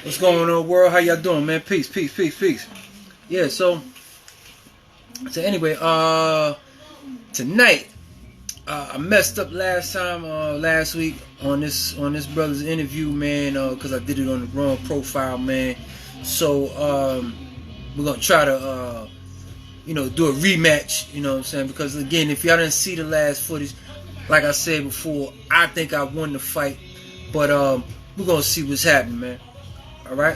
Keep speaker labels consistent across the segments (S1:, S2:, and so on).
S1: What's going on, world? How y'all doing, man? Peace, peace, peace, peace. Yeah, so anyway, tonight I messed up last time, last week on this brother's interview, man, because I did it on the wrong profile, man. So we're gonna try to do a rematch, you know what I'm saying? Because again, if y'all didn't see the last footage, like I said before, I think I won the fight, but we're gonna see what's happening, man. All right.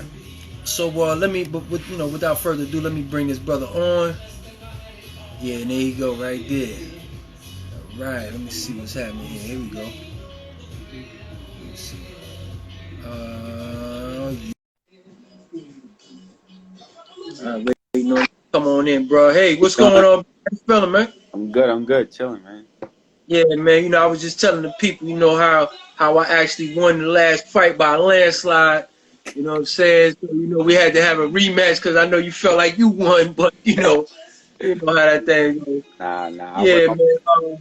S1: So let me, without further ado, let me bring this brother on. Yeah, and there you go, right there. All right, let me see what's happening here. Here we go. Let's see. Waiting on. Come on in, bro. Hey, what's going on? How you feeling, man?
S2: I'm good, chilling, man.
S1: Yeah, man. I was just telling the people, how I actually won the last fight by a landslide. You know what I'm saying? So, we had to have a rematch because I know you felt like you won, but you know how that thing goes.
S2: Nah.
S1: Yeah, man.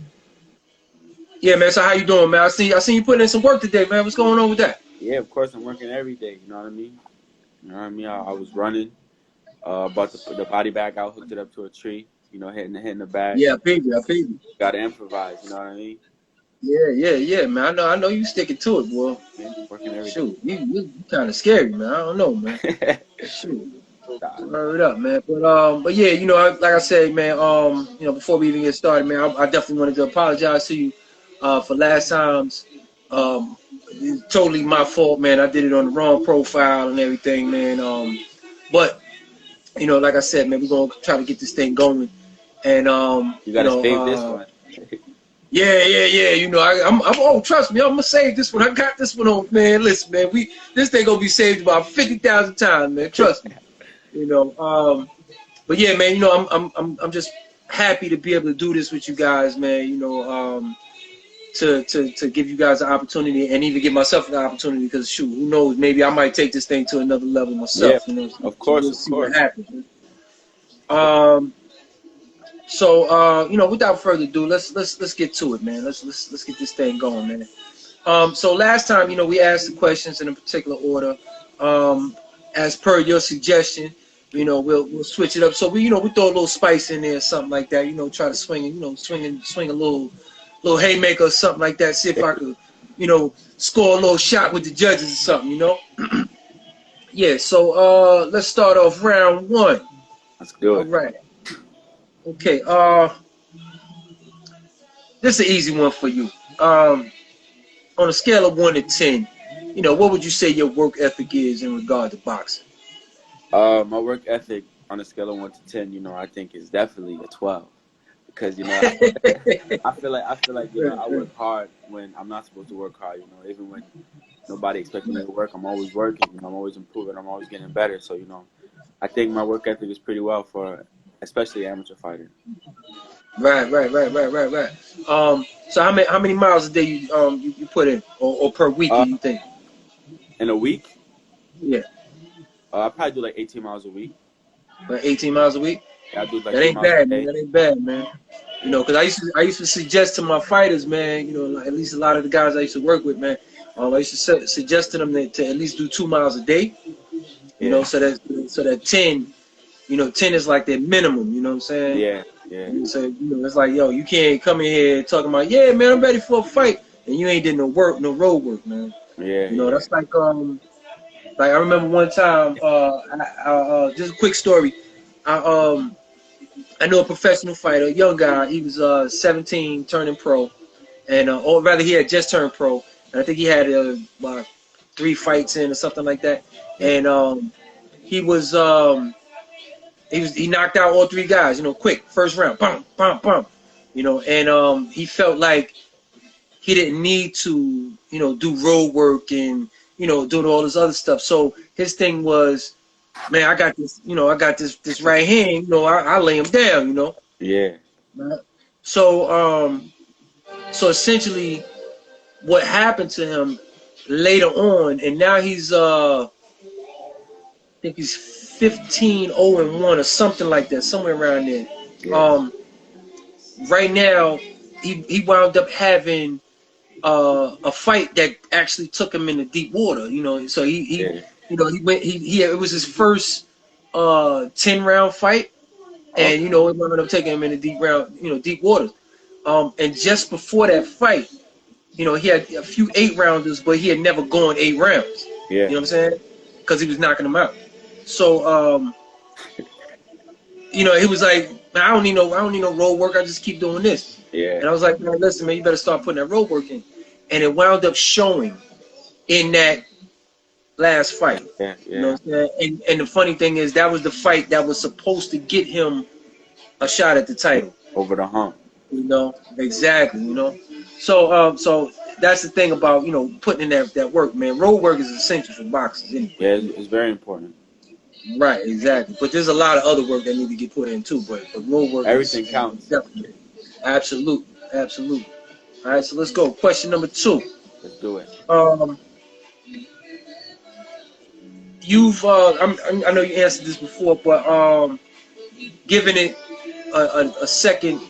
S1: Yeah, man. So how you doing, man? I seen you putting in some work today, man. What's going on with that?
S2: Yeah, of course, I'm working every day. You know what I mean? I was running, brought the body bag out, hooked it up to a tree. Hitting the bag.
S1: Yeah, I paid you.
S2: Got to improvise. You know what I mean?
S1: Yeah, man. I know you sticking to it, boy.
S2: Yeah, working every day.
S1: Shoot, you kind of scary, man. I don't know, man. Shoot.
S2: Nah.
S1: Word up, man. But yeah, like I said, man. Before we even get started, man, I definitely wanted to apologize to you, for last time's. It's totally my fault, man. I did it on the wrong profile and everything, man. But like I said, man, we're gonna try to get this thing going, and
S2: You gotta save this one.
S1: Yeah. I'm. Oh, trust me, I'm gonna save this one. I got this one on, man. Listen, man, this thing gonna be saved about 50,000 times, man. Trust me. But yeah, man. I'm just happy to be able to do this with you guys, man. To give you guys an opportunity and even give myself an opportunity, because shoot, who knows? Maybe I might take this thing to another level myself.
S2: Yeah, of course,
S1: we'll
S2: of
S1: see
S2: course.
S1: what happens. Without further ado, let's get to it, man. Let's get this thing going, man. So last time, we asked the questions in a particular order. As per your suggestion, we'll switch it up. So we throw a little spice in there, something like that. Try to swing a little haymaker or something like that. See if I could, score a little shot with the judges or something. Yeah. So let's start off round one.
S2: Let's do
S1: All
S2: it.
S1: right. Okay. This is an easy one for you. On a scale of 1 to 10, what would you say your work ethic is in regard to boxing?
S2: My work ethic on a scale of 1 to 10, I think is definitely a 12, because I feel like I work hard when I'm not supposed to work hard. Even when nobody expects me to work, I'm always working. I'm always improving. I'm always getting better. So I think my work ethic is pretty well for especially amateur fighter.
S1: Right. So how many miles a day you put in, or per week, do
S2: Uh,
S1: you think?
S2: in a week,
S1: Yeah,
S2: I probably do like 18 miles a week.
S1: like 18 miles a week.
S2: Yeah, I do like
S1: That
S2: 2
S1: ain't
S2: miles
S1: bad,
S2: a
S1: man.
S2: day.
S1: That ain't bad, man.
S2: Yeah.
S1: Because I used to suggest to my fighters, man. At least a lot of the guys I used to work with, man. I used to suggest to them to at least do 2 miles a day.
S2: Yeah.
S1: So that 10, 10 is like their minimum. You know what I'm saying?
S2: Yeah. Yeah.
S1: So it's like, yo, you can't come in here talking about, yeah, man, I'm ready for a fight, and you ain't did no work, no road work, man.
S2: Yeah. Yeah.
S1: That's like I remember one time, just a quick story. I know a professional fighter, a young guy. He was 17, turning pro, and or rather, he had just turned pro, and I think he had about 3 fights in or something like that,
S2: Yeah.
S1: and he was he knocked out all 3 guys, quick, first round, bum, bum, bum, and he felt like he didn't need to, do road work and, do all this other stuff. So his thing was, man, I got this, this right hand, I lay him down.
S2: Yeah.
S1: Right. So essentially what happened to him later on, and now he's I think he's 15-0-1 or something like that, somewhere around there.
S2: Yeah.
S1: Um, right now he wound up having a fight that actually took him into deep water. So he
S2: Yeah.
S1: You know, he went. He it was his first 10-round fight, and
S2: Okay.
S1: it wound up taking him in the deep waters. And just before that fight, he had a few 8-rounders, but he had never gone 8 rounds.
S2: Yeah.
S1: You know what I'm saying? Because he was knocking them out. So he was like, man, I don't need no road work. I just keep doing this.
S2: Yeah.
S1: And I was like, man, listen, man, you better start putting that road work in. And it wound up showing in that last fight.
S2: Yeah.
S1: You know
S2: Yeah.
S1: what I'm saying? And the funny thing is, that was the fight that was supposed to get him a shot at the title.
S2: Over the hump.
S1: Exactly. So that's the thing about putting in that work, man. Road work is essential for boxers anyway.
S2: Yeah, it's very important.
S1: Right, exactly. But there's a lot of other work that need to get put in too. But the road work,
S2: Everything counts.
S1: Definitely. Absolutely. All right, so let's go. Question number 2.
S2: Let's do it.
S1: You've I know you answered this before, but giving it a second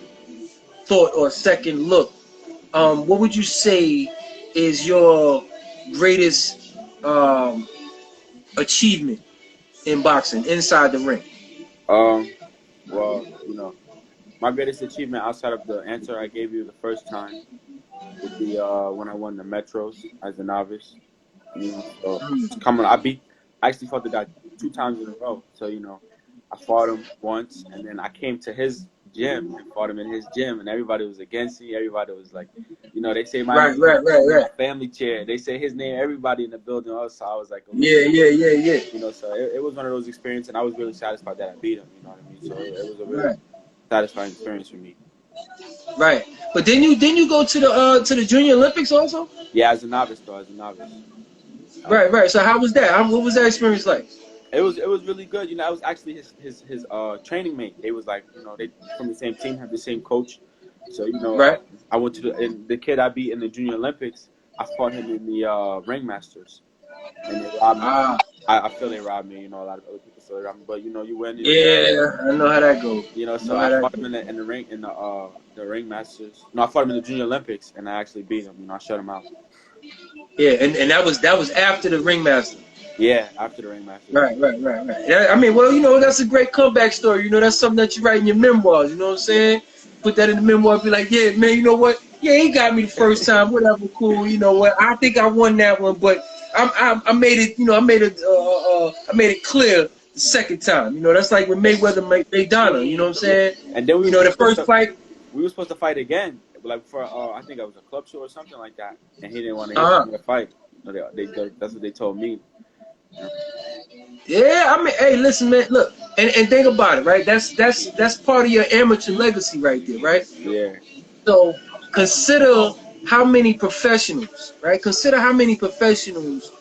S1: thought or a second look, what would you say is your greatest achievement in boxing inside the ring?
S2: Well, my greatest achievement outside of the answer I gave you the first time would be when I won the Metros as a novice. So I actually fought the guy 2 times in a row. So I fought him once, and then I came to his gym and fought him in his gym, and everybody was against me. Everybody was like, they say my name, my family chair. They say his name. Everybody in the building. Also, I was like,
S1: yeah.
S2: So it was one of those experiences, and I was really satisfied that I beat him. You know what I mean? So it was a really satisfying experience for me.
S1: Right, but then you go to the Junior Olympics also?
S2: Yeah, as a novice though,
S1: Right. So how was that? What was that experience like?
S2: It was really good. I was actually his training mate. They was like, they from the same team, have the same coach. So
S1: right.
S2: I went to the kid I beat in the Junior Olympics. I fought him in the Ringmasters, and they robbed me. I feel they robbed me. A lot of other people feel they robbed me, but you win.
S1: Yeah, I know how that goes.
S2: So I fought him in the Ringmasters. No, I fought him in the Junior Olympics, and I actually beat him. I shut him out.
S1: Yeah, and that was after the Ringmaster.
S2: Yeah, after the Ringmaster.
S1: Right. I mean, well, that's a great comeback story. That's something that you write in your memoirs. You know what I'm saying? Put that in the memoir. Be like, yeah, man. You know what? Yeah, he got me the first time. Whatever, cool. You know what? I think I won that one, but I made it. I made it clear the second time. That's like when Mayweather Maidana. You know what I'm saying?
S2: And then
S1: the first fight.
S2: We were supposed to fight again, like for I think it was a club show or something like that, and he didn't want to the fight. That's what they told me.
S1: Yeah, I mean, hey, listen, man, look, and think about it, right? That's part of your amateur legacy right there, right?
S2: Yeah.
S1: So consider how many professionals, right? Consider how many professionals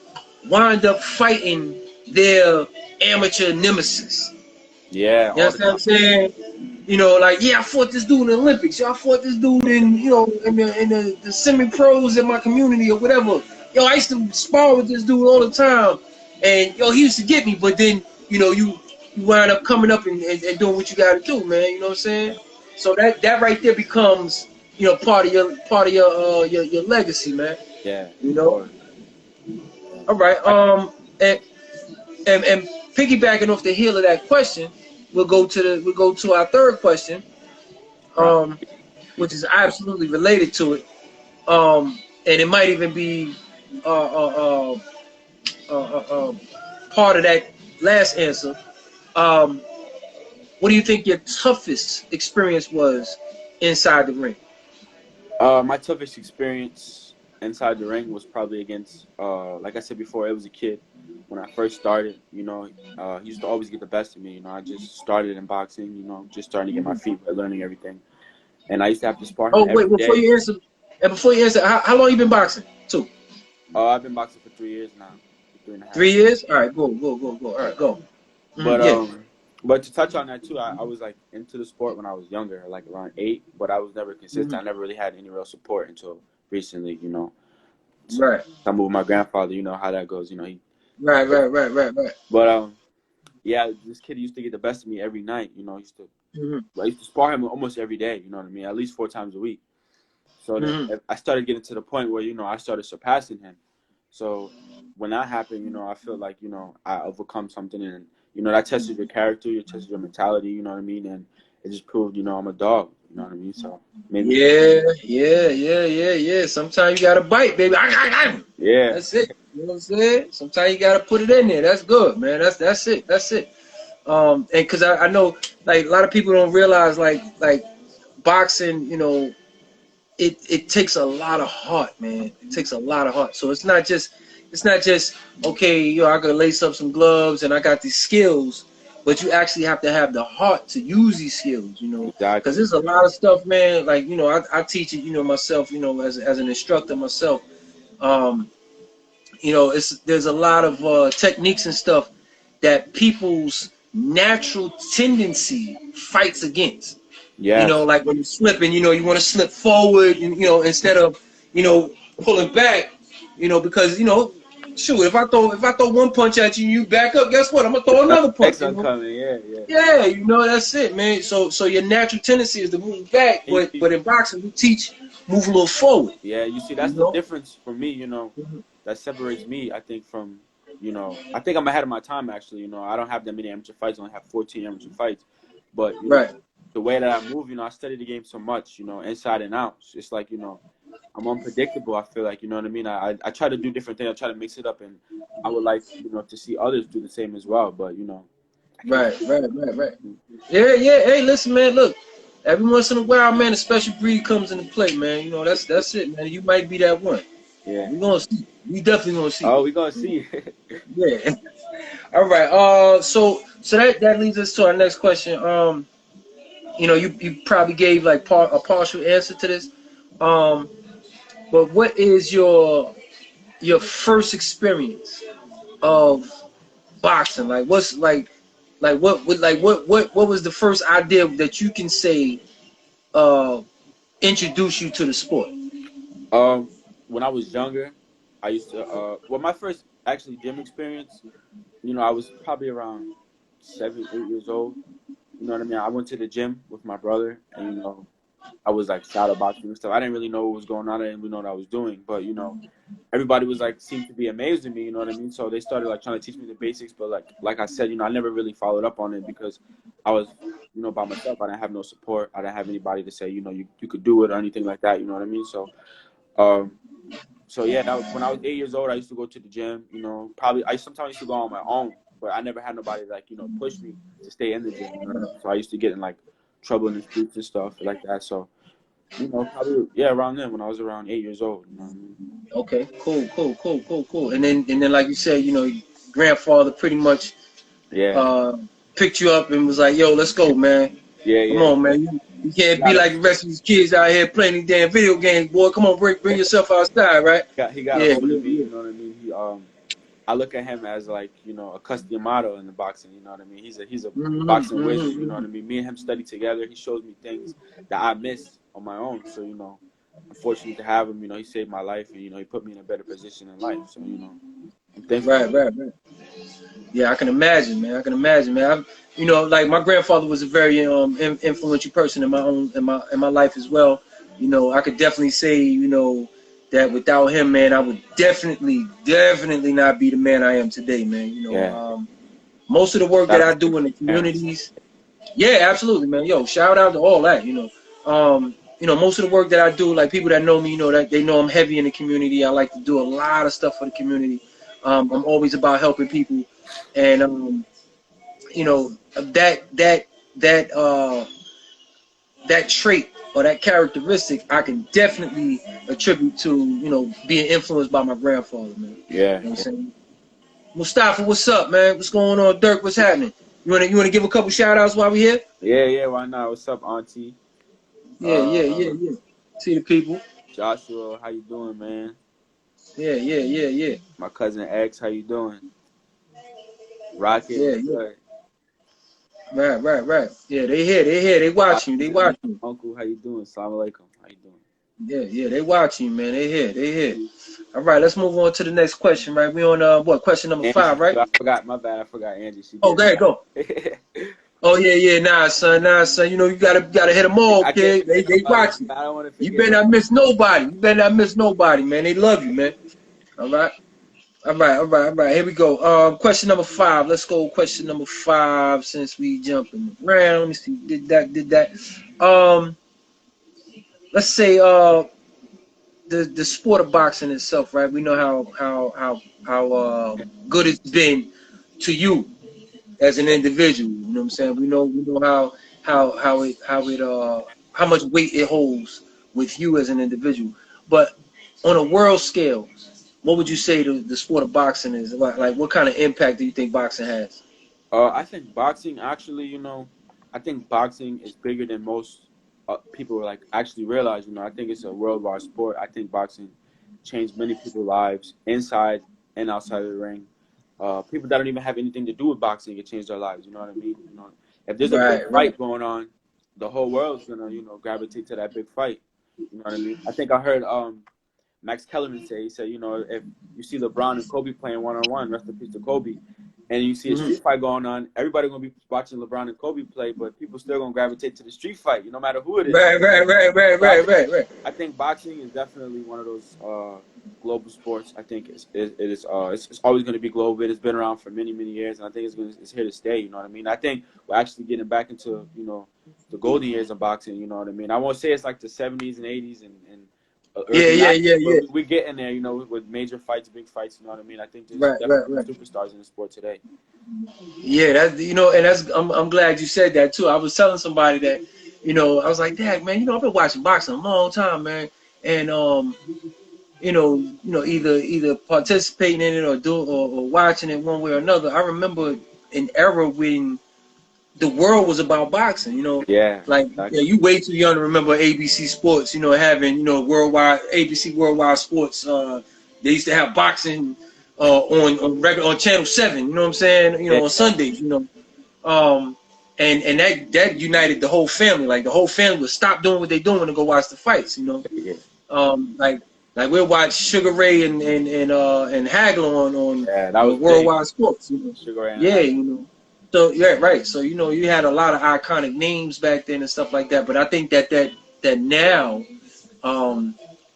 S1: wind up fighting their amateur nemesis.
S2: Yeah.
S1: You know what I'm saying? Like, I fought this dude in the Olympics. I fought this dude in the semi-pros in my community or whatever. I used to spar with this dude all the time. And he used to get me, but then you wind up coming up and doing what you got to do, man. You know what I'm saying? So that right there becomes part of your legacy, man.
S2: Yeah.
S1: All right. And piggybacking off the heel of that question, we'll go to our third question, which is absolutely related to it. And it might even be part of that last answer. What do you think your toughest experience was inside the ring?
S2: My toughest experience inside the ring was probably against, like I said before, it was a kid. When I first started, he used to always get the best of me. I just started in boxing, just starting to get my feet wet, learning everything. And I used to have to spar him every day.
S1: Before you answer, how long you been boxing too?
S2: I've been boxing for 3 years now. 3.5.
S1: 3 years? All right, go. All right, go.
S2: But to touch on that too, I was like into the sport when I was younger, like around 8, but I was never consistent. I never really had any real support until recently, So
S1: right.
S2: I moved with my grandfather, how that goes, he.
S1: Right.
S2: But yeah, this kid used to get the best of me every night, I used to spar him almost every day, you know what I mean, at least 4 times a week. So then I started getting to the point where I started surpassing him. So when that happened, you know, I feel like, you know, I overcome something, and you know, that tested your character, you tested your mentality, you know what I mean, and it just proved, you know, I'm a dog, you know what I mean. So maybe,
S1: Yeah. Sometimes you gotta bite, baby.
S2: yeah,
S1: That's it. You know what I'm saying? Sometimes you gotta put it in there. That's good, man. That's it. That's it. And because I know, like, a lot of people don't realize, like boxing, you know, it takes a lot of heart, man. It takes a lot of heart. So it's not just okay, yo, I gotta lace up some gloves and I got these skills, but you actually have to have the heart to use these skills, you know, because
S2: exactly,
S1: there's a lot of stuff, man. Like, you know, I teach it, you know, myself, you know, as an instructor myself. Um, you know, there's a lot of techniques and stuff that people's natural tendency fights against. You know,
S2: yes,
S1: like when you're slipping, you know, you want to slip forward, you know, instead of, you know, pulling back, you know, because, you know, shoot, if I throw one punch at you, you back up. Guess what? I'm gonna throw another punch.
S2: next
S1: You
S2: one
S1: know,
S2: coming, yeah.
S1: yeah, you know, that's it, man. So your natural tendency is to move back,
S2: And
S1: but in boxing we teach move a little forward.
S2: yeah, you see,
S1: You
S2: that's the
S1: know.
S2: difference for me, you know, that separates me, I think, from, you know, I think I'm ahead of my time, actually, you know, I don't have that many amateur fights, I only have 14 amateur fights, but, you know,
S1: Right.
S2: the way that I move, you know, I study the game so much, you know, inside and out. It's like, you know, I'm unpredictable, I feel like, you know what I mean? I try to do different things, I try to mix it up, and I would like, you know, to see others do the same as well, but, you know, I can't.
S1: Right. Yeah. Hey, listen, man. Look, every once in a while, man, a special breed comes into play, man. You know, that's it, man. You might be that one.
S2: Yeah.
S1: We gonna see. We definitely gonna see.
S2: Oh, we gonna see.
S1: Yeah. All right. So that leads us to our next question. You know, you probably gave like a partial answer to this. Um, but what is your first experience of boxing? Like, what's like what was the first idea that you can say uh introduce you to the sport?
S2: Um, when I was younger, I used to, well, my first actually gym experience, you know, I was probably around 7, 8 years old. You know what I mean? I went to the gym with my brother, and you know, I was like shadow boxing and stuff. I didn't really know what was going on. I didn't really know what I was doing, but you know, everybody was like seemed to be amazed at me. You know what I mean? So they started like trying to teach me the basics, but like I said, you know, I never really followed up on it because I was, you know, by myself. I didn't have no support. I didn't have anybody to say, you know, you could do it or anything like that. You know what I mean? So, um, so yeah, when I was 8 years old, I used to go to the gym. You know, probably I sometimes used to go on my own, but I never had nobody like, you know, push me to stay in the gym. You know what I mean? So I used to get in like trouble in the streets and stuff like that. So you know, probably yeah, around then when I was around 8 years old. You know what I mean?
S1: Okay, cool. And then like you said, you know, your grandfather pretty much
S2: Yeah,
S1: uh picked you up and was like, "Yo, let's go, man. Come
S2: yeah.
S1: on, man. You can't be
S2: Got
S1: like the rest of these kids out here playing these damn video games, boy. Come on, bring yourself outside, right?"
S2: he got a
S1: Yeah,
S2: hold of me.
S1: yeah.
S2: You know what I mean? I look at him as like, you know, a customato in the boxing. You know what I mean? He's a boxing wizard. You know what I mean? Me and him study together. He shows me things that I miss on my own. So you know, I'm fortunate to have him. You know, he saved my life, and you know, he put me in a better position in life. So you know, I'm thankful.
S1: Right. Yeah, I can imagine, man. I can imagine, man. You know, like my grandfather was a very influential person in my life as well. You know, I could definitely say, you know, that without him, man, I would definitely not be the man I am today, man. You know,
S2: Yeah.
S1: most of the work
S2: Shout
S1: that
S2: out
S1: I
S2: to your
S1: do in the
S2: parents.
S1: communities, yeah, absolutely, man. Yo, shout out to all that, you know, most of the work that I do, like people that know me, you know, that they know I'm heavy in the community. I like to do a lot of stuff for the community. I'm always about helping people, and you know, that trait or that characteristic, I can definitely attribute to, you know, being influenced by my grandfather, man. You know
S2: Yeah.
S1: what I'm saying? Mustafa, what's up, man? What's going on, Dirk? What's happening? You wanna give a couple shout outs while we here?
S2: Yeah. Why not? What's up, Auntie?
S1: Yeah.
S2: Uh,
S1: See the people.
S2: Joshua, how you doing, man?
S1: Yeah.
S2: My cousin X, how you doing? Rocket,
S1: Yeah,
S2: what's
S1: yeah.
S2: good?
S1: Right. Yeah, they watching you, they
S2: Hafiz,
S1: watching you.
S2: uncle, how you doing? Assalamu alaikum. How you doing?
S1: Yeah, they watching you, man. They here. All right, let's move on to the next question, right? We on what, question number
S2: Angie,
S1: 5, right?
S2: I forgot. My bad. I forgot Angie. She
S1: Oh,
S2: did.
S1: go ahead, go. Oh yeah. Nah, son. You know, you gotta hit them all,
S2: I can't
S1: kid.
S2: forget
S1: They
S2: nobody.
S1: watching.
S2: I don't want to
S1: You
S2: forget
S1: better
S2: nobody.
S1: not miss nobody. You better not miss nobody, man. They love you, man. All right. All right. Here we go. Question number 5. Let's go. Question number 5. Since we jumping around, let me see. Did that. Um, let's say the sport of boxing itself, right? We know how good it's been to you as an individual. You know what I'm saying? We know how much weight it holds with you as an individual. But on a world scale, what would you say the sport of boxing is? Like what kind of impact do you think boxing has?
S2: I think boxing actually, I think boxing is bigger than most people like actually realize. I think it's a worldwide sport. I think boxing changed many people's lives inside and outside of the ring. People that don't even have anything to do with boxing, it changed their lives. You know what I mean? If there's a big
S1: Right, right.
S2: fight going on, the whole world's gonna, gravitate to that big fight. You know what I mean? I think I heard Max Kellerman say, he said, if you see LeBron and Kobe playing one-on-one, rest in peace to Kobe, and you see a street fight going on, everybody gonna be watching LeBron and Kobe play, but people still gonna gravitate to the street fight, no matter who it is.
S1: Right, right, right, right,
S2: So
S1: right, right, right.
S2: I think boxing is definitely one of those global sports. I think it's always going to be global. It's been around for many years, and I think it's here to stay. You know what I mean? I think we're actually getting back into the golden years of boxing. You know what I mean? I won't say it's like the 70s and 80s and early 90s, but we're getting there. With major fights, big fights. You know what I mean? I think there's definitely superstars in the sport today.
S1: Yeah, that's and that's I'm glad you said that too. I was telling somebody that, I was like, Dad, man, I've been watching boxing a long time, man, and either participating in it or watching it one way or another. I remember an era when the world was about boxing,
S2: Yeah,
S1: like
S2: exactly.
S1: you way too young to remember ABC Sports, having worldwide ABC Worldwide Sports. They used to have boxing on Channel 7. You know what I'm saying?
S2: Yeah,
S1: On Sundays. Um, and that united the whole family. Like the whole family would stop doing what they're doing to go watch the fights.
S2: yeah.
S1: Like we'll watch Sugar Ray and Hagler on
S2: Yeah, that was big.
S1: Worldwide Sports.
S2: Sugar Ray and
S1: Yeah,
S2: Hagler.
S1: So yeah, right. So you had a lot of iconic names back then and stuff like that. But I think that now, um,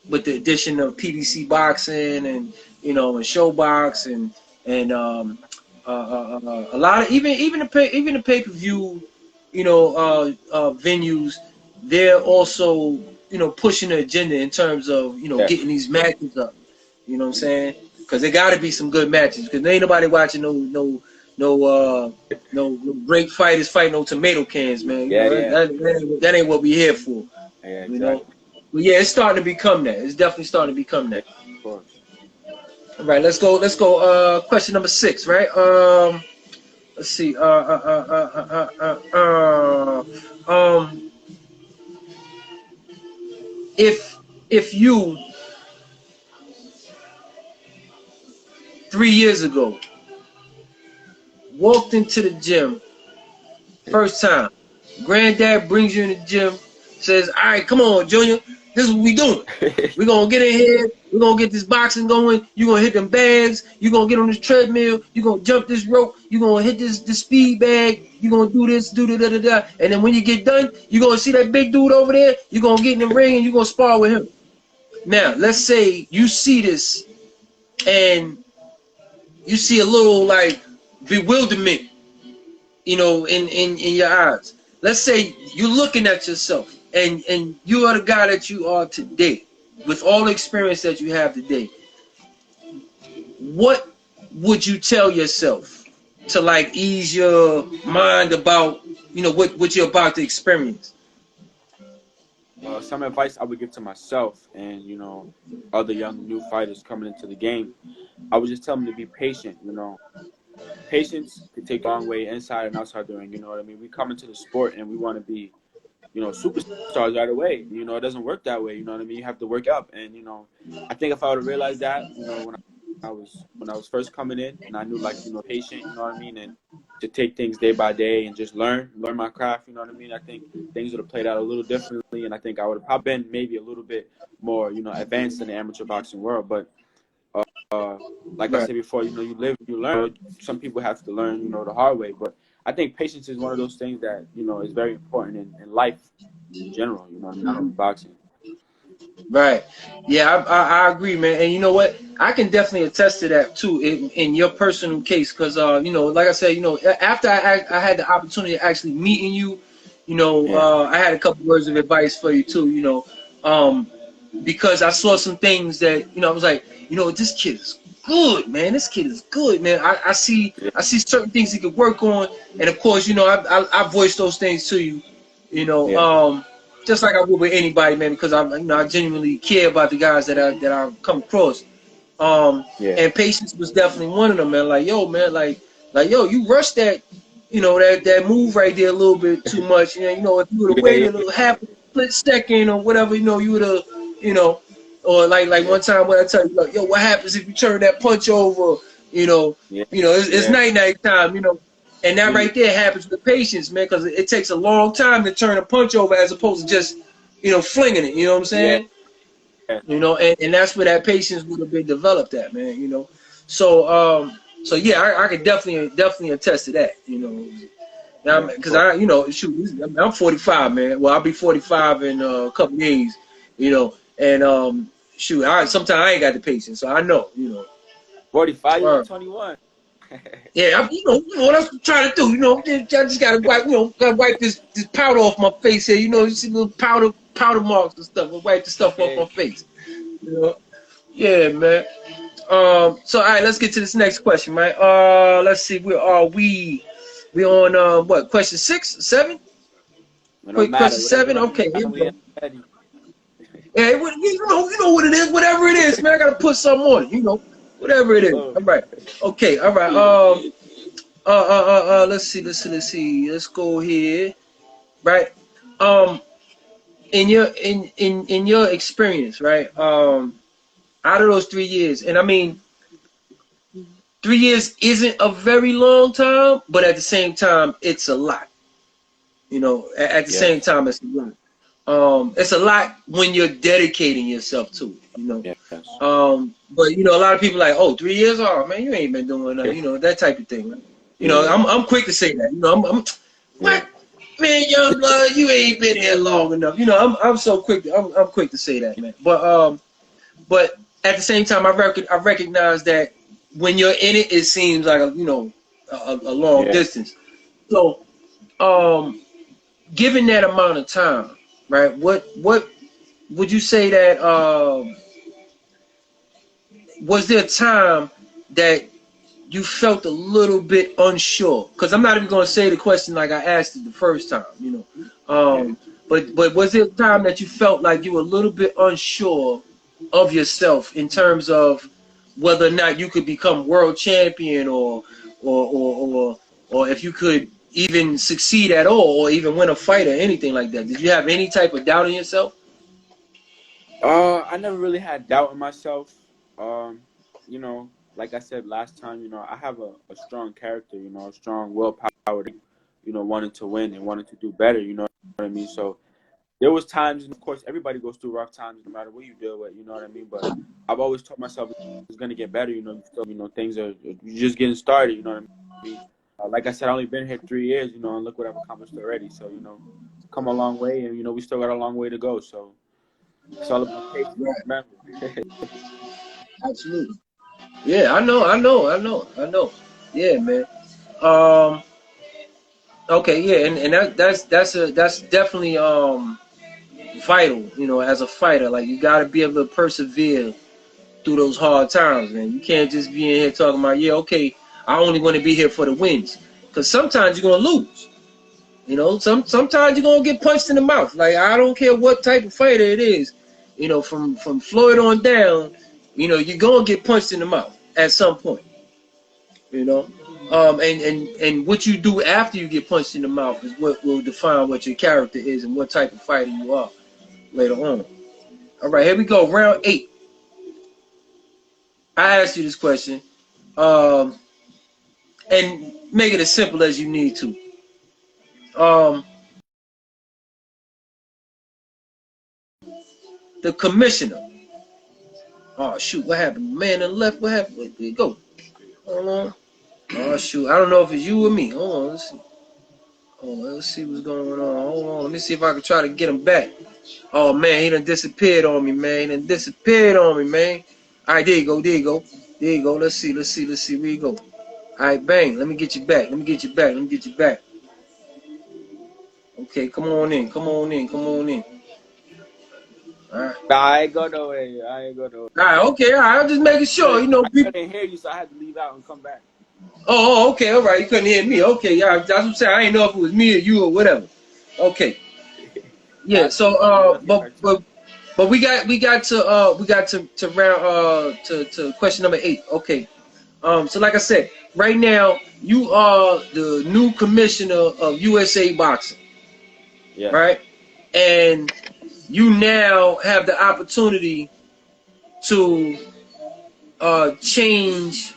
S1: with the addition of PBC boxing and and Showbox and a lot of even the pay-per-view venues, they're also pushing the agenda in terms of
S2: Yeah,
S1: getting these matches up. You know what I'm saying? Because there got to be some good matches. Because ain't nobody watching no great fighters fighting no tomato cans, man.
S2: yeah.
S1: That ain't what we here for.
S2: Yeah,
S1: You know.
S2: exactly.
S1: But yeah, it's starting to become that. It's definitely starting to become
S2: Yeah,
S1: that.
S2: of course.
S1: All right, let's go. Question number 6, right? Let's see. If you 3 years ago walked into the gym first time, granddad brings you in the gym, says, "All right, come on, Junior. This is what we doing. We're gonna get in here, we're gonna get this boxing going, you're gonna hit them bags, you're gonna get on this treadmill, you're gonna jump this rope, you're gonna hit this speed bag, you're gonna do this, do da. And then when you get done, you're gonna see that big dude over there, you're gonna get in the ring and you're gonna spar with him." Now, let's say you see this and you see a little like bewilderment, in your eyes. Let's say you're looking at yourself and you are the guy that you are today, with all the experience that you have today. What would you tell yourself to like ease your mind about what you're about to experience?
S2: Some advice I would give to myself and other young new fighters coming into the game. I would just tell them to be patient. Patience can take a long way inside and outside the ring. You know what I mean? We come into the sport and we want to be, superstars right away. It doesn't work that way. You know what I mean? You have to work up. And I think if I would have realized that, when I was first coming in, and I knew patient. You know what I mean? And to take things day by day and just learn my craft. You know what I mean? I think things would have played out a little differently, and I think I would have probably been maybe a little bit more, advanced in the amateur boxing world. But like I
S1: Right.
S2: said before, you live, you learn. Some people have to learn, the hard way. But I think patience is one of those things that is very important in life in general. You know what I mean? Not only boxing.
S1: Right. Yeah, I agree, man. And you know what? I can definitely attest to that too in your personal case, because you know, like I said, you know, after I had the opportunity of actually meeting you, you know,
S2: Yeah,
S1: I had a couple words of advice for you too, you know, because I saw some things that, you know, I was like, you know, this kid is good, man. This kid is good, man. I see
S2: yeah,
S1: certain things he could work on, and of course, you know, I voiced those things to you, you know,
S2: yeah,
S1: just like I would with anybody, man, because you know, I genuinely care about the guys that I come across.
S2: yeah,
S1: And patience was definitely one of them, man. Like, yo, man, like, yo, you rushed that, you know, that move right there a little bit too much. And, you know, if you would have
S2: yeah,
S1: waited
S2: yeah,
S1: a little half a split second or whatever, you know, you would have, you know, or like
S2: yeah,
S1: one time when I tell you, like, yo, what happens if you turn that punch over? You know,
S2: yeah,
S1: it's
S2: yeah.
S1: night time, you know. And that
S2: You,
S1: right there happens with patience, man, because it takes a long time to turn a punch over as opposed to just, you know, flinging it. You know what I'm
S2: yeah,
S1: saying?
S2: yeah,
S1: You know, and that's where that patience would have been developed at, man. You know, so yeah, I could definitely attest to that. You know,
S2: yeah, of
S1: because
S2: course.
S1: I, you know, shoot, I'm 45, man. Well, I'll be 45 in a couple days. You know, and shoot, sometimes I ain't got the patience, so I know. You know,
S2: 45, you only 21.
S1: yeah, you know what I'm trying to do. You know, I just gotta wipe, gotta wipe this powder off my face here. You know, you see little powder marks and stuff. I wipe the stuff off
S2: Hey,
S1: my face. You know, yeah, man. So all right, let's get to this next question, right? Let's see, where are we? We on what, question 6, 7?
S2: it don't
S1: Quick,
S2: matter.
S1: question
S2: Whatever
S1: 7. Okay, here we
S2: we
S1: go.
S2: end ready.
S1: Yeah, you know what it is, whatever it is, man. I gotta put something on it, you know, whatever it is.
S2: Oh,
S1: All right, okay, all right. Let's see. Let's go here, right? Um, in your experience, right? Out of those 3 years, and I mean, 3 years isn't a very long time, but at the same time, it's a lot. You know, at the same
S2: yes,
S1: time, it's a lot. It's a lot when you're dedicating yourself to it. You know,
S2: yes.
S1: but you know, a lot of people like, oh, 3 years, oh man, you ain't been doing nothing. You know, that type of thing. Right? You know,
S2: Yeah,
S1: I'm quick to say that. You know, I'm
S2: yeah,
S1: what, man, young blood, you ain't been here long enough. You know, I'm so quick. I'm quick to say that, man. But at the same time, I recognize that when you're in it, it seems like a long
S2: yeah.
S1: distance. So, given that amount of time, right? What would you say that was there a time that you felt a little bit unsure? Because I'm not even going to say the question like I asked it the first time, you know.
S2: Yeah.
S1: But was there a time that you felt like you were a little bit unsure of yourself in terms of whether or not you could become world champion or or or, or if you could even succeed at all or even win a fight or anything like that? Did you have any type of doubt in yourself?
S2: I never really had doubt in myself. Um, like I said last time, I have a strong character, a strong willpower, wanting to win and wanting to do better, you know what I mean? So there was times, and of course, everybody goes through rough times no matter what you deal with, you know what I mean? But I've always told myself it's going to get better, things you're just getting started, you know what I mean? Like I said, I've only been here 3 years, and look what I've accomplished already. So, come a long way, and, we still got a long way to go. So, it's all about patience.
S1: Right,
S2: Remember.
S1: absolutely. Yeah, I know. Yeah, man. Um, okay, yeah, and that's definitely vital, you know, as a fighter. Like you gotta be able to persevere through those hard times, man. You can't just be in here talking about, yeah, okay, I only want to be here for the wins. Cause sometimes you're gonna lose. You know, sometimes you're gonna get punched in the mouth. Like I don't care what type of fighter it is, you know, from Floyd on down, you know, you're gonna get punched in the mouth at some point. You know, and what you do after you get punched in the mouth is what will define what your character is and what type of fighter you are later on. All right, here we go. Round 8. I asked you this question, um, and make it as simple as you need to. Um, the commissioner. Oh shoot, what happened? Man on the left, what happened? Where did it go? Hold on. Oh shoot, I don't know if it's you or me. Hold on, let's see. Hold on, let's see what's going on. Hold on, let me see if I can try to get him back. Oh man, he done disappeared on me, man. He done disappeared on me, man. All right, there you go. There you go. There you go. Let's see. Let's see. Let's see. Where you go? All right, bang. Let me get you back. Let me get you back. Let me get you back. Okay, come on in. Come on in. Come on in. All right.
S2: Nah, I ain't go nowhere. I ain't go nowhere.
S1: All right. Okay. All right. I'm just making sure. You know,
S2: I
S1: people.
S2: couldn't hear you, so I had to leave out and come back.
S1: Oh, okay. All right. You couldn't hear me. Okay. Yeah. That's what I'm saying. I didn't know if it was me or you or whatever. Okay. Yeah. So, but we got to round to question number 8. Okay. So like I said, right now you are the new commissioner of USA Boxing,
S2: Yeah.
S1: right? And you now have the opportunity to change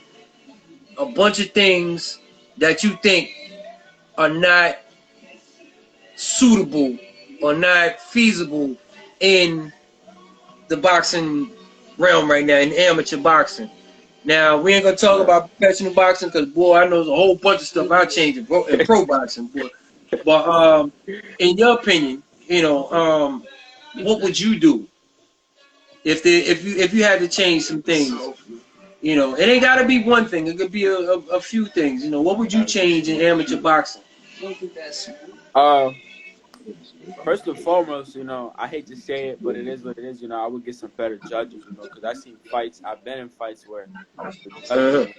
S1: a bunch of things that you think are not suitable or not feasible in the boxing realm right now, in amateur boxing. Now, we ain't gonna talk about professional boxing because, boy, I know there's a whole bunch of stuff I changed in pro boxing, boy. But in your opinion, you know, what would you do if you had to change some things? You know, it ain't gotta be one thing. It could be a few things. You know, what would you change in amateur boxing?
S2: First and foremost, you know, I hate to say it, but it is what it is. You know, I would get some better judges. You know, because I've seen fights. I've been in fights where the judging was,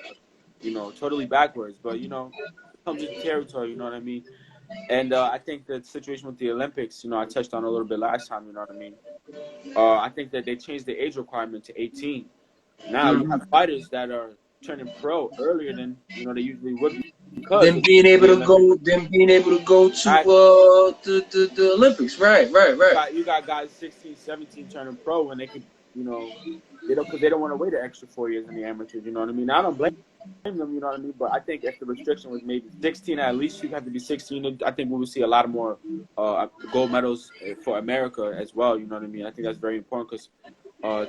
S2: you know, totally backwards. But you know, it comes with the territory. You know what I mean? And I think the situation with the Olympics, you know, I touched on a little bit last time. You know what I mean? I think that they changed the age requirement to 18. Now you have fighters that are turning pro earlier than you know they usually would be because
S1: Them
S2: of
S1: being able
S2: the
S1: to
S2: Olympics.
S1: go to
S2: I,
S1: the Olympics, right.
S2: you got guys 16, 17 turning pro when they could, you know, they don't because they don't want to wait an extra 4 years in the amateurs. You know what I mean? I don't blame them. You know what I mean? But I think if the restriction was maybe 16, at least you have to be 16. I think we will see a lot more gold medals for America as well. You know what I mean? I think that's very important because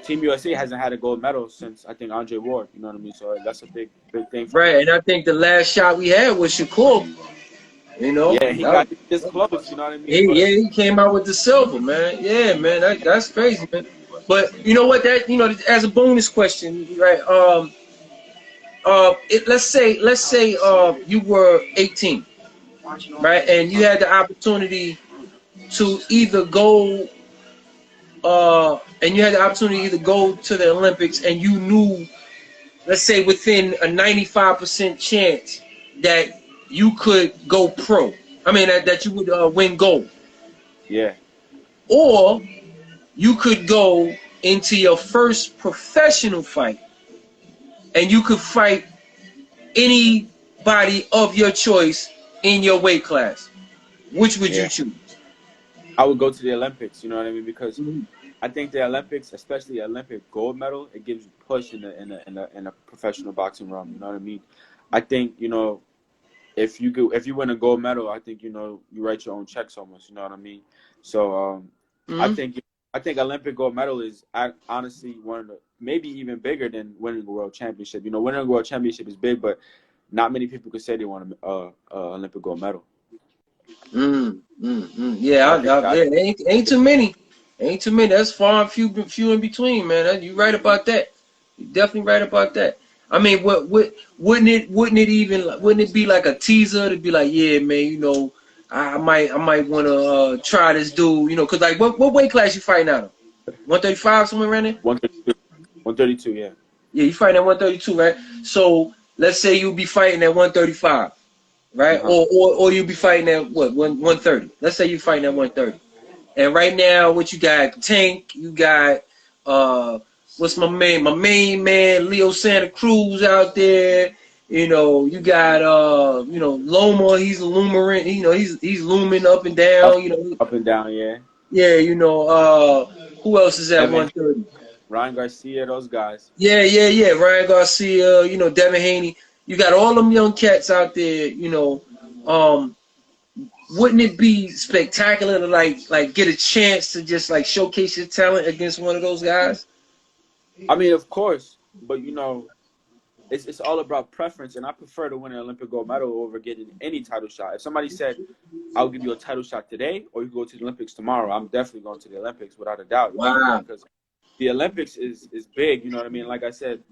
S2: Team USA hasn't had a gold medal since I think Andre Ward. You know what I mean? So that's a big thing for
S1: Right, and I think the last shot we had was Shakur. You know,
S2: yeah, he got this close. You know what I mean? But
S1: he came out with the silver, man. Yeah, man, that's crazy, man. But you know what? That as a bonus question, right? Let's say you were 18, right, and you had the opportunity to either go, and you had the opportunity to either go to the Olympics, and you knew, let's say, within a 95% chance that you could go pro. I mean, that you would win gold.
S2: yeah,
S1: Or you could go into your first professional fight and you could fight anybody of your choice in your weight class. Which would you
S2: yeah,
S1: choose?
S2: I would go to the Olympics. You know what I mean? Because
S1: Mhm.
S2: I think the Olympics, especially the Olympic gold medal, it gives you push in a professional boxing realm. You know what I mean? I think you know if you win a gold medal, I think you know you write your own checks almost. You know what I mean? So I
S1: Mhm.
S2: think Olympic gold medal is honestly one of the maybe even bigger than winning a world championship. You know, winning a world championship is big, but not many people could say they want a Olympic gold medal.
S1: Yeah,
S2: So I think
S1: yeah, ain't too many. Ain't too many. That's far and few in between, man. You right about that. You definitely right about that. I mean, wouldn't it be like a teaser to be like, yeah, man, you know, I might want to try this dude, you know, cause like what weight class you fighting out of? 135 somewhere around there?
S2: 132, 132, yeah.
S1: Yeah, you fighting at 132, right? So let's say you'll be fighting at 135, right?
S2: Uh-huh.
S1: Or you'll be fighting at what 130. Let's say you fighting at 130. And right now, what you got? Tank, you got what's my main man, Leo Santa Cruz out there. You know, you got Loma. He's a lumbering. You know, he's looming up and
S2: Up,
S1: down. You know,
S2: up and down, yeah.
S1: yeah. You know, who else is at
S2: Evan,
S1: 130?
S2: Ryan Garcia, those guys.
S1: Yeah. Ryan Garcia. You know, Devin Haney. You got all them young cats out there. You know, wouldn't it be spectacular to like get a chance to just like showcase your talent against one of those guys?
S2: I mean, of course, but you know, it's all about preference, and I prefer to win an Olympic gold medal over getting any title shot. If somebody said, "I'll give you a title shot today, or you go to the Olympics tomorrow," I'm definitely going to the Olympics without a doubt. You know what I mean?
S1: Wow.
S2: Because the Olympics is big. You know what I mean? Like I said,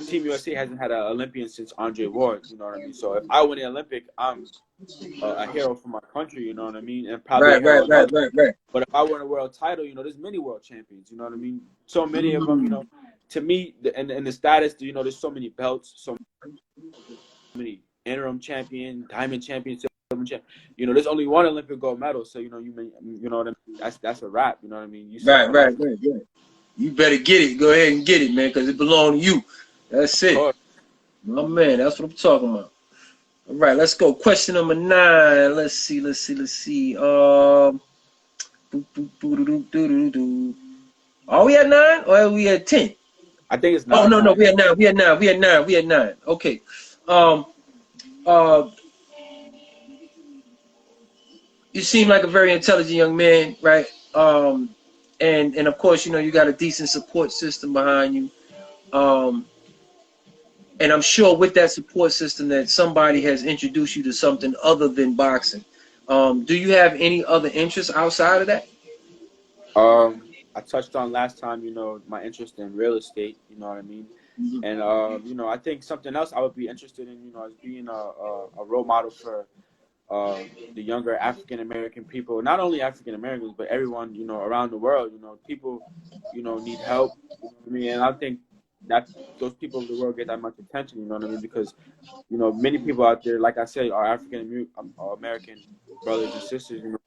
S2: Team USA hasn't had an Olympian since Andre Ward. You know what I mean? So if I win the Olympic, I'm a hero for my country. You know what I mean? And probably a
S1: Right,
S2: hero
S1: right,
S2: in
S1: right,
S2: others.
S1: right, right.
S2: But if I win a world title, you know, there's many world champions. You know what I mean? So many of them. You know, to me, and the status. You know, there's so many belts, so many interim champion, diamond champion, silver champion. You know, there's only one Olympic gold medal. So you know, you know what I mean? That's a wrap. You know what I mean? You set
S1: Right,
S2: for life.
S1: right, right, right. You better get it. Go ahead and get it, man, because it belongs to you. That's
S2: Of
S1: it.
S2: course.
S1: Oh man, that's what I'm talking about. All right, let's go. Question number 9. Let's see. Are we at 9 or are we at 10?
S2: I think it's
S1: Oh
S2: 9.
S1: no, we had 9. We had 9. Okay. Um. Uh. You seem like a very intelligent young man, right? And of course, you know, you got a decent support system behind you. And I'm sure with that support system that somebody has introduced you to something other than boxing. Do you have any other interests outside of that?
S2: I touched on last time, you know, my interest in real estate, you know what I mean? And, you know, I think something else I would be interested in, you know, is being a role model for the younger African American people, not only African Americans, but everyone, you know, around the world. You know, people, you know, need help, you know what I mean? And I think that those people of the world get that much attention, you know what I mean? Because, you know, many people out there, like I say, are African American brothers and sisters, you know,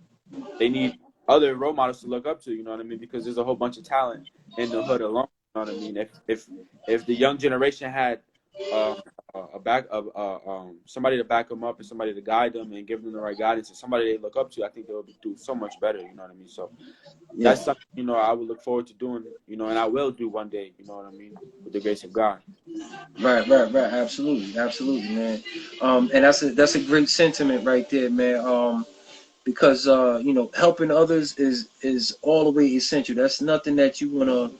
S2: they need other role models to look up to, you know what I mean? Because there's a whole bunch of talent in the hood alone, you know what I mean? If the young generation had uh, somebody to back them up and somebody to guide them and give them the right guidance and somebody they look up to, I think they would do so much better, you know what I mean? So
S1: Yeah.
S2: that's something, you know, I would look forward to doing, you know, and I will do one day, you know what I mean, with the grace of God.
S1: Right, right, right. Absolutely, absolutely, man. And that's a great sentiment right there, man. Because you know, helping others is all the way essential. That's nothing that you wanna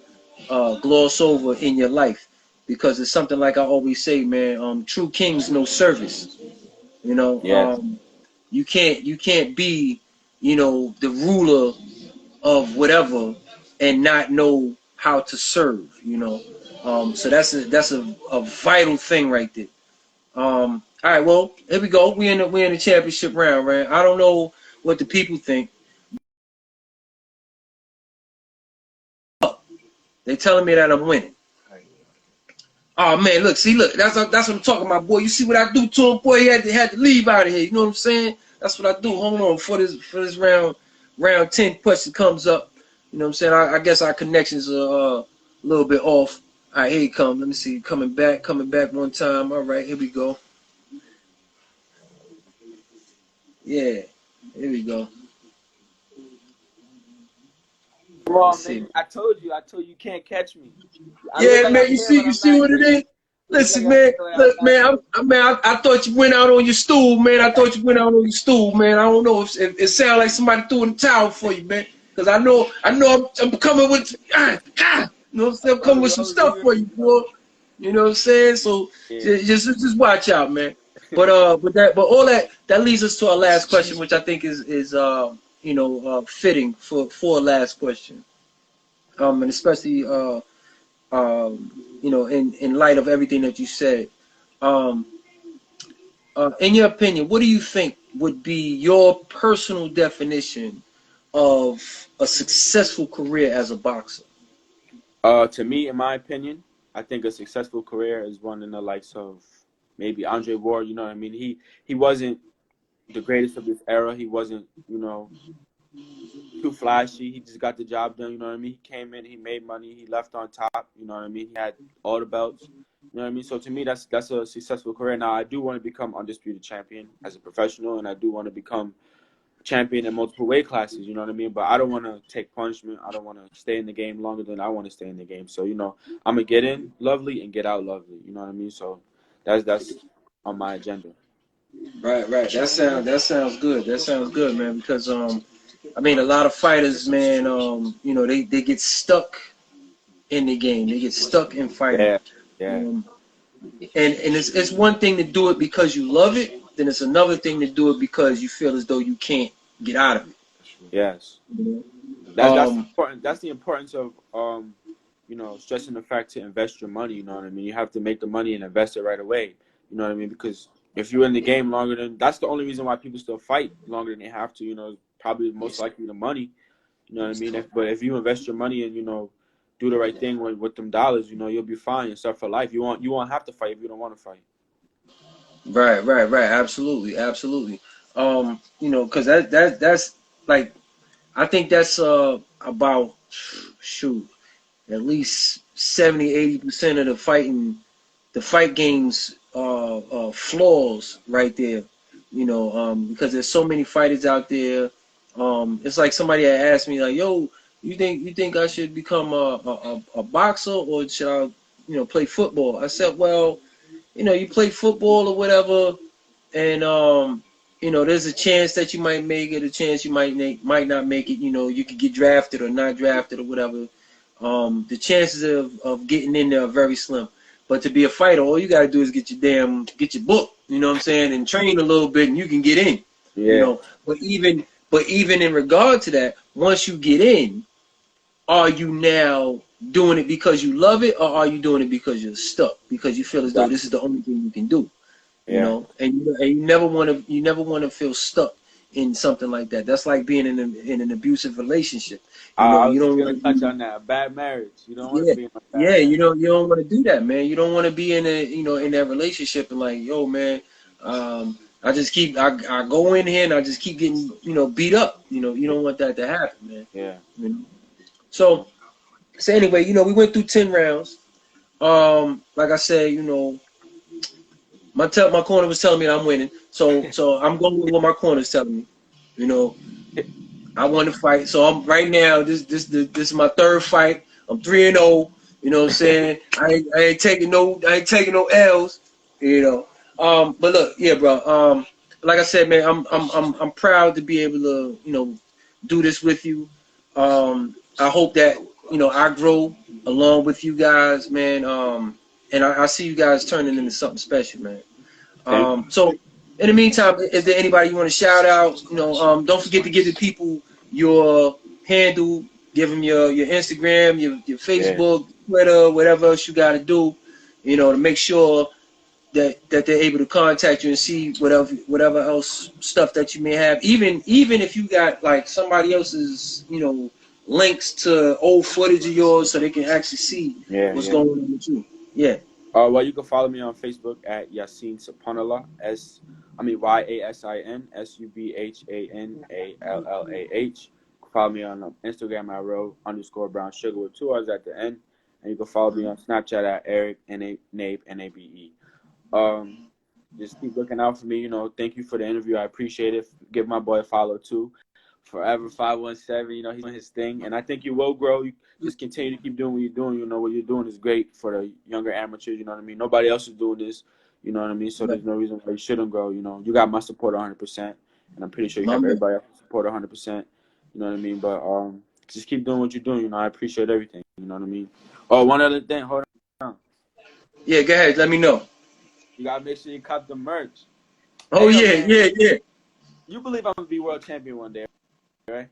S1: gloss over in your life, because it's something like I always say, man. True kings know service. You know,
S2: Yes.
S1: you can't be, you know, the ruler of whatever and not know how to serve. You know, so that's a vital thing right there. All right, well, here we go. We in the championship round, right? I don't know what the people think. They telling me that I'm winning. Oh man, look, that's what I'm talking about, boy. You see what I do to him, boy? He had to leave out of here. You know what I'm saying? That's what I do. Hold on for this round 10 question comes up. You know what I'm saying? I guess our connections are a little bit off. All right, here he comes. Let me see. Coming back one time. All right, here we go. Yeah, here we go.
S2: Come
S1: Let's
S2: on,
S1: see.
S2: man. I told you you can't catch me. I look
S1: Yeah,
S2: like I
S1: man. You
S2: care,
S1: see,
S2: but
S1: you
S2: I'm
S1: see
S2: not
S1: what it
S2: caring.
S1: is.
S2: I look
S1: Listen,
S2: like
S1: man.
S2: I'm
S1: Look,
S2: not
S1: man.
S2: caring.
S1: I thought you went out on your stool, man. I thought you went out on your stool, man. I don't know if it sounds like somebody threw in the towel for you, man. Because I'm coming with you know what I'm saying? I'm coming with some
S2: I was
S1: stuff
S2: leaving,
S1: for you, boy. You know what I'm saying? So
S2: yeah.
S1: just watch out, man. But all that leads us to our last question, which I think is fitting for a last question. And especially you know, in light of everything that you said, um, in your opinion, what do you think would be your personal definition of a successful career as a boxer?
S2: To me, in my opinion, I think a successful career is one in the likes of maybe Andre Ward. You know what I mean? He wasn't the greatest of this era. He wasn't, you know, too flashy. He just got the job done. You know what I mean? He came in, he made money, he left on top. You know what I mean? He had all the belts. You know what I mean? So to me, that's a successful career. Now I do want to become undisputed champion as a professional, and I do want to become champion in multiple weight classes. You know what I mean? But I don't want to take punishment. I don't want to stay in the game longer than I want to stay in the game. So you know, I'm gonna get in lovely and get out lovely. You know what I mean? So that's on my agenda.
S1: Right, right. That sounds good. That sounds good, man. Because I mean, a lot of fighters, man, you know, they get stuck in the game. They get stuck in fighting.
S2: Yeah, yeah,
S1: Um, and it's one thing to do it because you love it. Then it's another thing to do it because you feel as though you can't get out of it.
S2: yes.
S1: You
S2: That's
S1: know?
S2: important. That's the importance of stressing the fact to invest your money. You know what I mean? You have to make the money and invest it right away. You know what I mean? Because if you're in the game longer than, that's the only reason why people still fight longer than they have to. Probably most likely the money. You know what I mean? But if you invest your money and do the right thing with them dollars, you'll be fine and stuff for life. You won't have to fight if you don't want to fight.
S1: Right. Absolutely. Because that's like, I think that's about at least 70-80% of the fight games flaws right there. Because there's so many fighters out there. It's like somebody had asked me like, "Yo, you think I should become a boxer or should I play football?" I said, "Well, you play football or whatever, and there's a chance that you might make it, a chance you might not make it. You could get drafted or not drafted or whatever. The chances of getting in there are very slim. But to be a fighter, all you gotta do is get your book, you know what I'm saying, and train a little bit, and you can get in.
S2: Yeah.
S1: But even in regard to that, once you get in, are you now doing it because you love it, or are you doing it because you're stuck, because you feel as though this is the only thing you can do? And you never want to feel stuck in something like that. That's like being in an abusive relationship.
S2: I
S1: You
S2: was
S1: don't
S2: just
S1: want
S2: gonna
S1: to
S2: touch on that. Bad marriage. You don't want to be in a bad marriage.
S1: you don't want to do that, man. You don't want to be in in that relationship and like, yo, man, I go in here and I just keep getting beat up. You don't want that to happen, man.
S2: Yeah.
S1: So anyway, we went through 10 rounds. Like I said, my corner was telling me that I'm winning. So I'm going with what my corner's telling me. I won the fight. So I'm right now. This is my third fight. I'm 3-0. You know what I'm saying? I ain't taking no L's. But look, yeah, bro. Like I said, man, I'm proud to be able to do this with you. I hope that I grow along with you guys, man. And I see you guys turning into something special, man. So in the meantime, is there anybody you want to shout out? Don't forget to give the people your handle, give them your Instagram, your Facebook, Twitter, whatever else you got to do, to make sure that they're able to contact you and see whatever else stuff that you may have. Even if you got like somebody else's, links to old footage of yours so they can actually see what's going on with you. Yeah.
S2: Well, you can follow me on Facebook at Yasin Subhanallah, YASIN SUBHANALLAH. Follow me on Instagram at @row_brown sugar with 2 R's at the end, and you can follow me on Snapchat at Eric Nabe NABE. Just keep looking out for me. Thank you for the interview. I appreciate it. Give my boy a follow too. Forever 517. He's doing his thing, and I think you will grow. You just continue to keep doing what you're doing. What you're doing is great for the younger amateurs. You know what I mean? Nobody else is doing this. You know what I mean? So there's no reason why you shouldn't grow. You got my support 100%, and I'm pretty sure you have everybody else's support 100%. You know what I mean? But just keep doing what you're doing. I appreciate everything. You know what I mean? Oh, one other thing. Hold on.
S1: Yeah, go ahead. Let me know.
S2: You gotta make sure you cop the merch.
S1: Oh hey, yeah.
S2: You believe I'm gonna be world champion one day, right?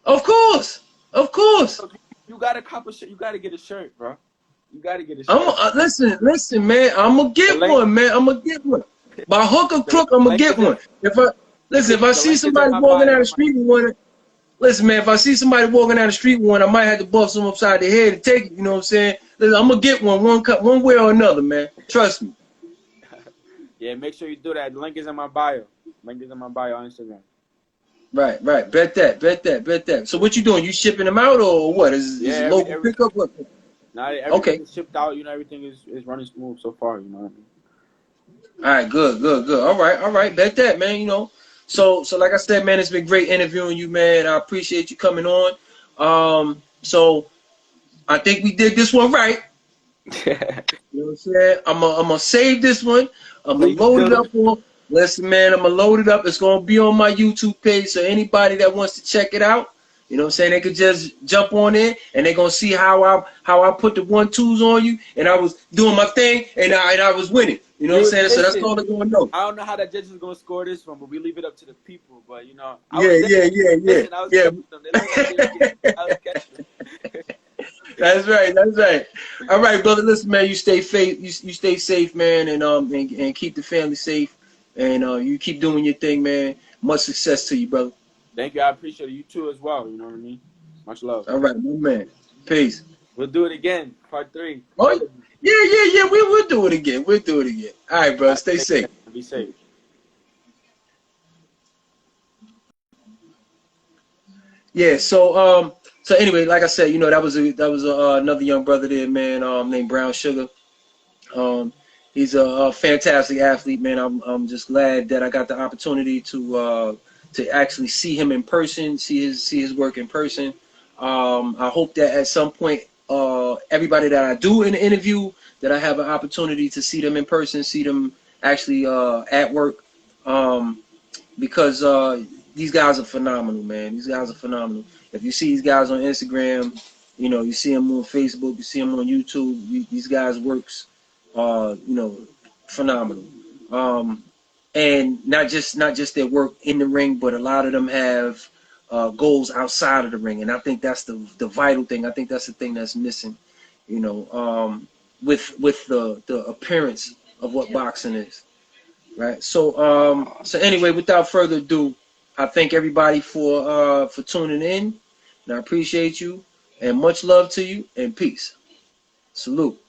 S1: Of course.
S2: You gotta cop a shirt. You gotta get a shirt, bro. You gotta get a shirt.
S1: Listen, man. I'm gonna get one, man. I'm gonna get one. By hook or crook, I'm gonna get one. If I see somebody walking down the street with one, listen, man. If I see somebody walking down the street with one, I might have to bust them upside the head and take it. You know what I'm saying? Listen, I'm gonna get one way or another, man. Trust me.
S2: Yeah, make sure you do that. The link is in my bio. On Instagram.
S1: Right. Bet that. So what you doing? You shipping them out or what? Is it local pickup? What?
S2: Nah, everything is shipped out. Everything is running smooth so far. You know what I mean?
S1: All right, good. All right. Bet that, man. So like I said, man, it's been great interviewing you, man. I appreciate you coming on. So I think we did this one right. You know what I'm saying? I'm gonna save this one. I'm gonna load it up on. Listen, man, I'm gonna load it up. It's gonna be on my YouTube page, so anybody that wants to check it out, you know what I'm saying, they could just jump on in and they're gonna see how I put the 1-2s on you, and I was doing my thing, and I was winning. You know what I'm saying? So that's all they're gonna know.
S2: I don't know how the judges are gonna score this one, but we leave it up to the people. But
S1: I was catching them. That's right. That's right. All right, brother. Listen, man. You stay safe. You stay safe, man, and keep the family safe, and you keep doing your thing, man. Much success to you, brother.
S2: Thank you. I appreciate it. You too as well. You know what I mean? Much love.
S1: All right, my man. Peace.
S2: We'll do it again. Part 3.
S1: Oh, yeah. We will do it again. We'll do it again. All right, bro.
S2: All right,
S1: Stay
S2: take
S1: safe.
S2: care. Be safe.
S1: Yeah. So anyway, like I said, that was another young brother there, man. Named Brown Sugar. Um, he's a fantastic athlete, man. I'm just glad that I got the opportunity to actually see him in person, see his work in person. I hope that at some point, everybody that I do in the interview, that I have an opportunity to see them in person, see them actually at work. Um, because these guys are phenomenal, man. These guys are phenomenal. If you see these guys on Instagram, you see them on Facebook, you see them on YouTube. These guys works, phenomenal. Um, and not just their work in the ring, but a lot of them have goals outside of the ring, and I think that's the vital thing. I think that's the thing that's missing, with the appearance of what boxing is. Right. So anyway, without further ado, I thank everybody for tuning in, and I appreciate you, and much love to you, and peace. Salute.